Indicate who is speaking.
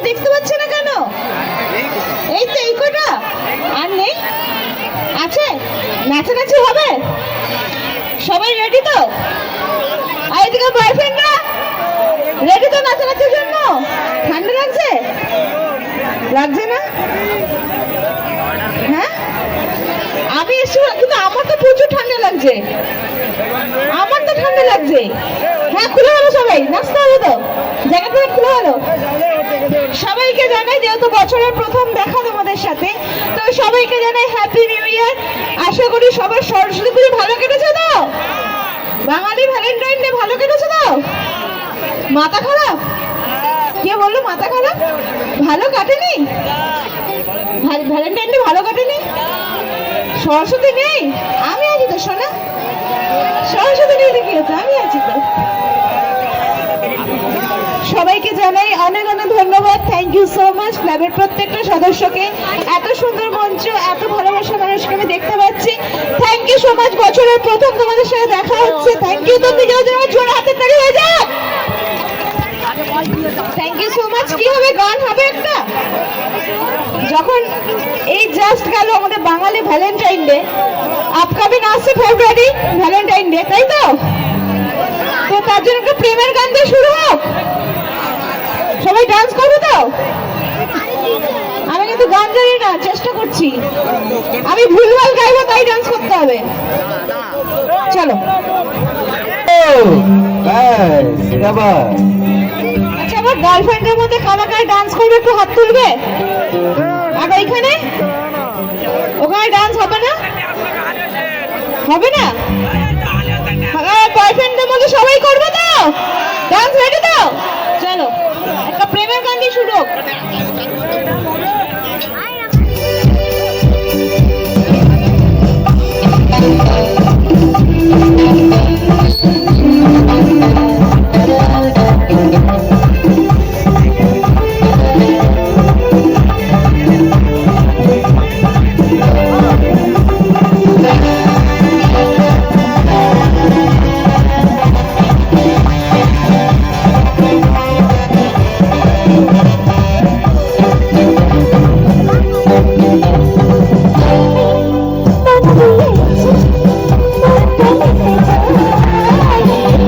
Speaker 1: দেখতে পাচ্ছি না কেন? এই তো এই কটা, আর নেই? আছে? নাচানাচি হবে? সবাই রেডি তো? আর এদিকে বয়ফ্রেন্ডরা রেডি তো নাচানাচির জন্য? ঠান্ডা লাগছে? লাগছে না? হ্যাঁ, আমি এসে কিন্তু আমার তো প্রচুর ঠান্ডা লাগছে। আমার তো ঠান্ডা লাগছে। হ্যাঁ, খুলে হলো, সবাই নাচতে হবে তো, জায়গা থেকে খুলে হলো। সবাইকে জানাই, যেহেতু বছরের প্রথম দেখা তোমাদের সাথে, তো সবাইকে জানাই হ্যাপি নিউ ইয়ার। আশা করি সবার সরস্বতী পুজো ভালো কেটেছে তো? বাঙালি ভ্যালেন্টাইন ডে ভালো কেটেছে তো? মাথা খারাপ? কে বললো মাথা খারাপ? ভালো কাটেনি? ভ্যালেন্টাইন ডে ভালো কাটেনি? সরস্বতী নেই? আমি আছি তো সোনা। সরস্বতী নেই কি হচ্ছে, আমি আছি তো। সবাইকে জানাই অনেক অনেক ধন্যবাদ। থ্যাংক ইউ সো মাচ ক্লাবের প্রত্যেকটা সদস্যকে। এত সুন্দর মঞ্চ, এত ভালোবাসা মানুষকে আমি দেখতে পাচ্ছি। Thank you so much. বছরের প্রথম তোমাদের সাথে দেখা হচ্ছে। Thank you. তো নিজের জন্য জোরে হাতের তালি হয়ে যাক। Thank you so much. কি হবে, গান হবে একটা? যখন এই জাস্ট গেল আমাদের বাঙালি ভ্যালেন্টাইন ডে, আপকামিং আসছে ফেব্রুয়ারি ভ্যালেন্টাইন ডে, তাই তো? তো তার জন্য একটা প্রেমের গান দিয়ে শুরু হোক। সবাই ডান্স করবে তো? আমি কিন্তু গান জানি না, চেষ্টা করছি। আমি ভুলভাল গাইবো, তাই ডান্স করতে হবে। চলো। আচ্ছা, আমার গার্লফ্রেন্ডের মধ্যে কারা কারা ডান্স করবে একটু হাত তুলবে? আর ওইখানে ওখানে ডান্স হবে না? হবে না? বয়ফ্রেন্ডের মধ্যে সবাই করবে তো? ডান্স রেডি তো?